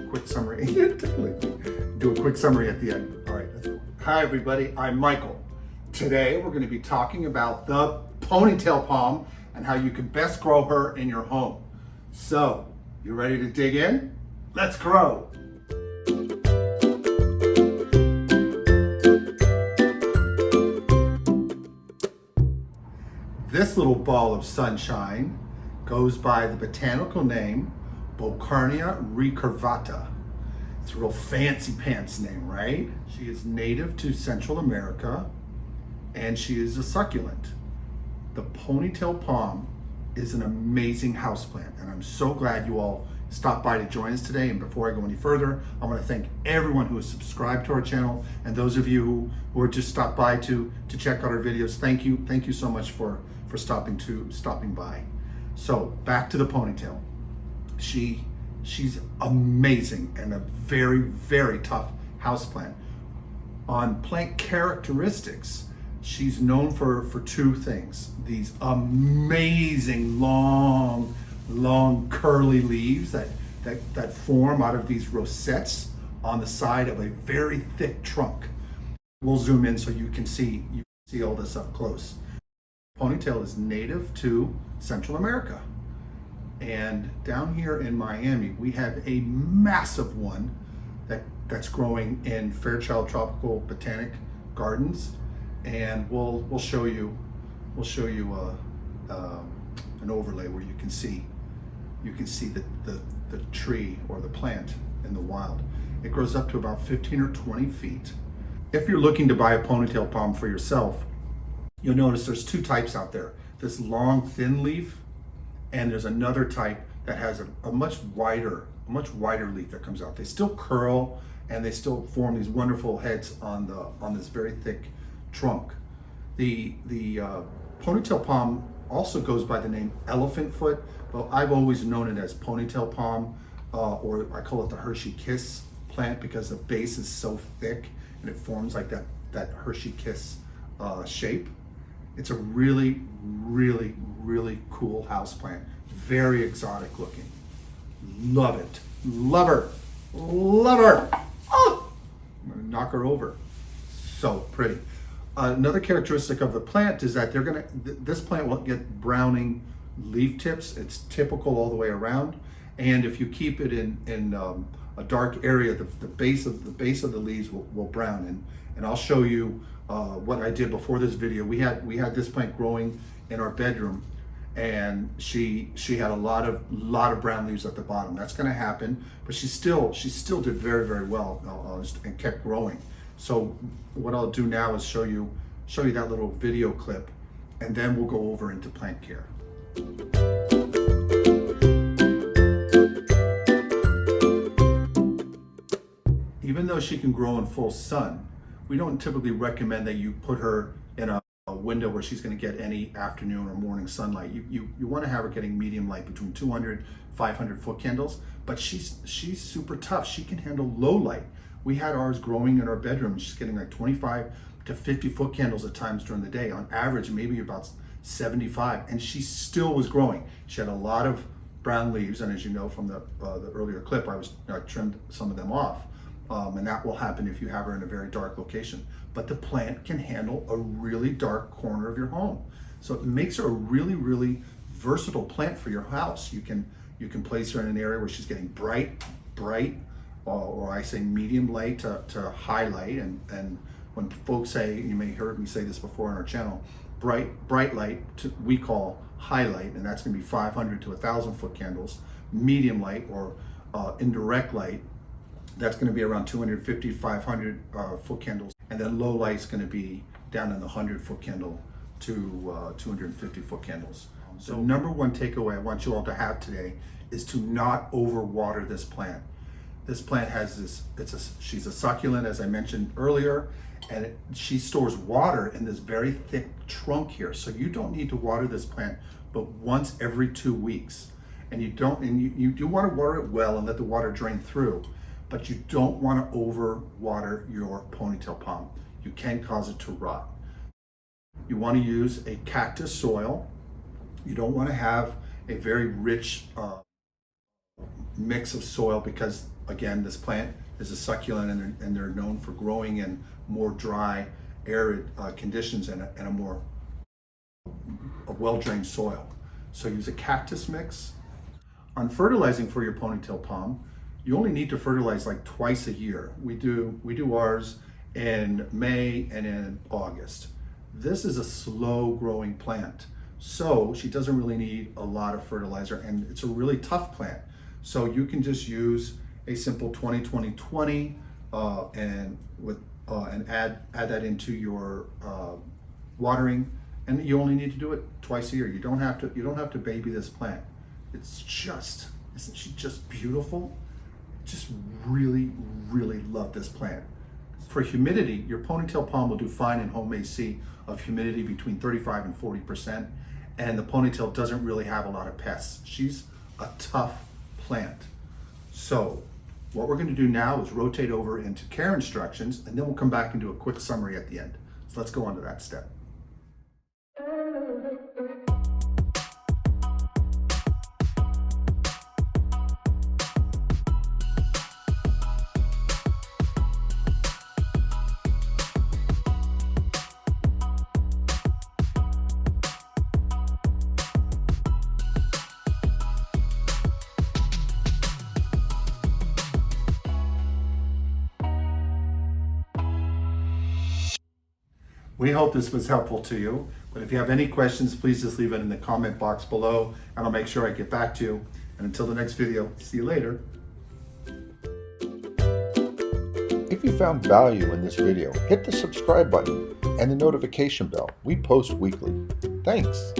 quick summary. Do a quick summary at the end. All right, let's go. Hi everybody, I'm Michael. Today we're going to be talking about the ponytail palm and how you can best grow her in your home. So, you ready to dig in? Let's grow. This little ball of sunshine goes by the botanical name Bocarnia recurvata. It's a real fancy pants name, right? She is native to Central America and she is a succulent. The ponytail palm is an amazing houseplant, and I'm so glad you all stopped by to join us today. And before I go any further, I want to thank everyone who has subscribed to our channel, and those of you who are just stopped by to check out our videos. Thank you so much for stopping by. So back to the ponytail. She's amazing and a very tough houseplant. On plant characteristics, she's known for two things: these amazing long curly leaves that form out of these rosettes on the side of a very thick trunk. We'll zoom in so you can see all this up close. Ponytail is native to Central America. And down here in Miami, we have a massive one that's growing in Fairchild Tropical Botanic Gardens. And we'll show you an overlay where you can see the tree or the plant in the wild. It grows up to about 15 or 20 feet. If you're looking to buy a ponytail palm for yourself, you'll notice there's two types out there. This long thin leaf, and there's another type that has a much wider leaf that comes out. They still curl and they still form these wonderful heads on this very thick trunk. The ponytail palm also goes by the name elephant foot, but I've always known it as ponytail palm, or I call it the Hershey Kiss plant because the base is so thick and it forms like that Hershey Kiss shape. It's a really cool house plant. Very exotic looking. Love it. Love her. Oh, I'm gonna knock her over. So pretty. Another characteristic of the plant is that this plant will get browning leaf tips. It's typical all the way around. And if you keep it in a dark area, the base of the leaves will brown. And I'll show you what I did before this video. We had this plant growing in our bedroom, and she had a lot of brown leaves at the bottom. That's going to happen, but she still did very well and kept growing. So what I'll do now is show you that little video clip, and then we'll go over into plant care. Even though she can grow in full sun, we don't typically recommend that you put her in a window where she's going to get any afternoon or morning sunlight. You want to have her getting medium light between 200, 500 foot candles, but she's super tough. She can handle low light. We had ours growing in our bedroom. She's getting like 25 to 50 foot candles at times during the day. On average, maybe about 75, and she still was growing. She had a lot of brown leaves, and as you know from the earlier clip, I trimmed some of them off. And that will happen if you have her in a very dark location. But the plant can handle a really dark corner of your home. So it makes her a really versatile plant for your house. You can place her in an area where she's getting bright, or I say medium light to high light. And when folks say, you may have heard me say this before on our channel, bright light we call high light, and that's going to be 500 to 1,000 foot candles. Medium light or indirect light, that's going to be around 250, 500 foot candles. And then low light is going to be down in the 100 foot candle to 250 foot candles. So number one takeaway I want you all to have today is to not overwater this plant. This plant has she's a succulent, as I mentioned earlier, and she stores water in this very thick trunk here. So you don't need to water this plant but once every 2 weeks. And you do want to water it well and let the water drain through. But you don't want to over water your ponytail palm. You can cause it to rot. You want to use a cactus soil. You don't want to have a very rich mix of soil because, again, this plant is a succulent and they're known for growing in more dry, arid conditions and a more well-drained soil. So use a cactus mix. On fertilizing for your ponytail palm, you only need to fertilize like twice a year. We do ours in May and in August. This is a slow growing plant, so she doesn't really need a lot of fertilizer, and it's a really tough plant. So you can just use a simple 20-20-20 and add that into your watering, and you only need to do it twice a year. You don't have to baby this plant. Isn't she just beautiful? Just really, really love this plant. For humidity, your ponytail palm will do fine in home AC of humidity between 35 and 40%, and the ponytail doesn't really have a lot of pests. She's a tough plant. So what we're going to do now is rotate over into care instructions, and then we'll come back and do a quick summary at the end. So let's go on to that step. We hope this was helpful to you, but if you have any questions, please just leave it in the comment box below, and I'll make sure I get back to you. And until the next video, see you later. If you found value in this video, hit the subscribe button and the notification bell. We post weekly. Thanks.